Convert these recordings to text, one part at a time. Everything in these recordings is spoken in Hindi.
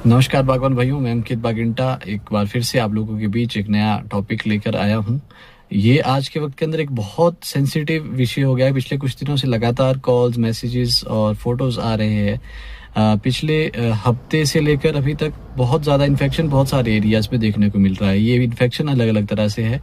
नमस्कार बागवान भाइयों, मैं अंकित बागिंटा एक बार फिर से आप लोगों के बीच एक नया टॉपिक लेकर आया हूं। ये आज के वक्त के अंदर एक बहुत सेंसिटिव विषय हो गया है। पिछले कुछ दिनों से लगातार कॉल्स, मैसेजेस और फोटोज आ रहे हैं। पिछले हफ्ते से लेकर अभी तक बहुत ज़्यादा इन्फेक्शन बहुत सारे एरियाज में देखने को मिल रहा है। ये इन्फेक्शन अलग अलग तरह से है।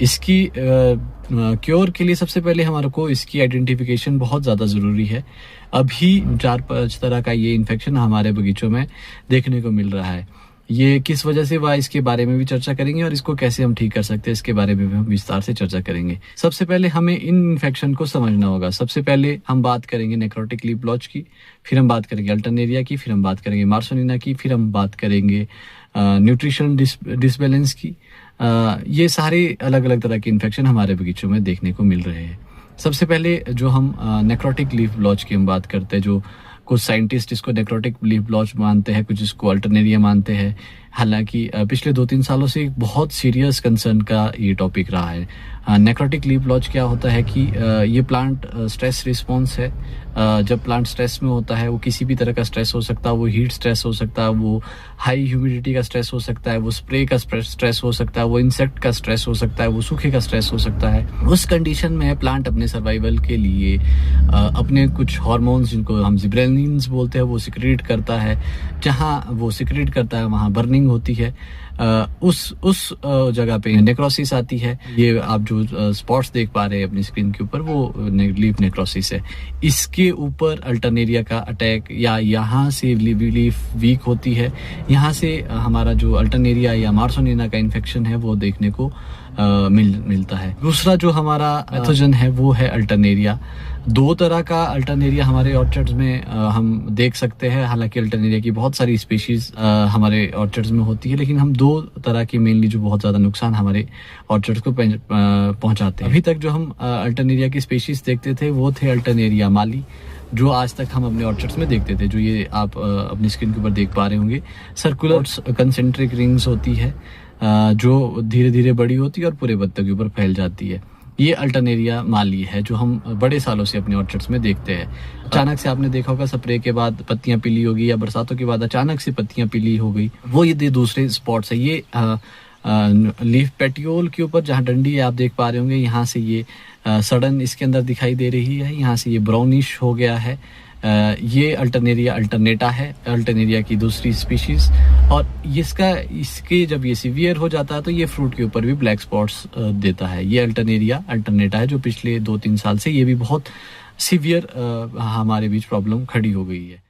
इसकी क्योर के लिए सबसे पहले हमारे को इसकी आइडेंटिफिकेशन बहुत ज़्यादा ज़रूरी है। अभी 4-5 तरह का ये इन्फेक्शन हमारे बगीचों में देखने को मिल रहा है। ये किस वजह से हुआ, इसके बारे में भी चर्चा करेंगे और इसको कैसे हम ठीक कर सकते हैं, इसके बारे में भी हम विस्तार से चर्चा करेंगे। सबसे पहले हमें इन इन्फेक्शन को समझना होगा। सबसे पहले हम बात करेंगे नेक्रोटिक लीफ ब्लॉच की, फिर हम बात करेंगे अल्टरनेरिया की, फिर हम बात करेंगे मार्सोनिना की, फिर हम बात करेंगे न्यूट्रिशन डिसबैलेंस की। ये सारे अलग अलग तरह के इन्फेक्शन हमारे बगीचों में देखने को मिल रहे हैं। सबसे पहले जो हम नेक्रोटिक लीफ ब्लॉच की हम बात करते हैं, जो कुछ साइंटिस्ट इसको नेक्रोटिक लीफ ब्लॉच मानते हैं, कुछ इसको अल्टरनेरिया मानते हैं। हालांकि पिछले 2-3 सालों से एक बहुत सीरियस कंसर्न का ये टॉपिक रहा है। नेक्रोटिक लीफ ब्लॉच क्या होता है कि ये प्लांट स्ट्रेस रिस्पॉन्स है। जब प्लांट स्ट्रेस में होता है, वो किसी भी तरह का स्ट्रेस हो सकता है, वो हीट स्ट्रेस हो सकता है, वो हाई ह्यूमिडिटी का स्ट्रेस हो सकता है, वो स्प्रे का स्ट्रेस हो सकता है, वो इंसेक्ट का स्ट्रेस हो सकता है, वो सूखे का स्ट्रेस हो सकता है। उस कंडीशन में प्लांट अपने सर्वाइवल के लिए अपने कुछ हार्मोन्स, जिनको हम जिब्रेलिन्स बोलते हैं, वो सिक्रेट करता है। जहाँ वो सिक्रेट करता है वहाँ बर्निंग होती है। उस जगह पे नेक्रोसिस आती है। ये आप जो स्पॉट्स देख पा रहे हैं अपनी स्क्रीन के ऊपर, वो लीफ नेक्रोसिस है। इसके ऊपर अल्टरनेरिया का अटैक, या यहाँ से लीफ वीक होती है, यहाँ से हमारा जो अल्टरनेरिया या मार्सोनिना का इन्फेक्शन है वो देखने को मिलता है। दूसरा जो हमारा पैथोजन है वो है अल्टरनेरिया। 2 तरह का अल्टरनेरिया हमारे ऑर्चर्ड्स में हम देख सकते हैं। हालांकि अल्टरनेरिया की बहुत सारी स्पीशीज हमारे ऑर्चर्ड्स में होती है, लेकिन हम 2 तरह की मेनली जो बहुत ज़्यादा नुकसान हमारे ऑर्चर्ड्स को पहुंचाते हैं। अभी तक जो हम अल्टरनेरिया की स्पीशीज देखते थे वो थे अल्टरनेरिया माली, जो आज तक हम अपने ऑर्चर्ड्स में देखते थे। जो ये आप अपनी स्क्रीन के ऊपर देख पा रहे होंगे, सर्कुलर कंसेंट्रिक रिंग्स होती है, जो धीरे धीरे बड़ी होती है और पूरे पत्ते के ऊपर फैल जाती है। ये अल्टरनेरिया माली है, जो हम बड़े सालों से अपने ऑर्चर्ड्स में देखते हैं। अचानक से आपने देखा होगा स्प्रे के बाद पत्तियां पीली होगी, या बरसातों के बाद अचानक से पत्तियां पीली हो गई, वो ये दूसरे स्पॉट्स है। ये लीफ पेटियोल के ऊपर जहाँ डंडी है आप देख पा रहे होंगे, यहाँ से ये सडन इसके अंदर दिखाई दे रही है, यहाँ से ये ब्राउनिश हो गया है। ये अल्टरनेरिया अल्टरनेटा है, अल्टरनेरिया की दूसरी स्पीशीज। और इसके जब ये सीवियर हो जाता है तो ये फ्रूट के ऊपर भी ब्लैक स्पॉट्स देता है। ये अल्टरनेरिया अल्टरनेटा है, जो पिछले 2-3 साल से ये भी बहुत सीवियर हमारे बीच प्रॉब्लम खड़ी हो गई है।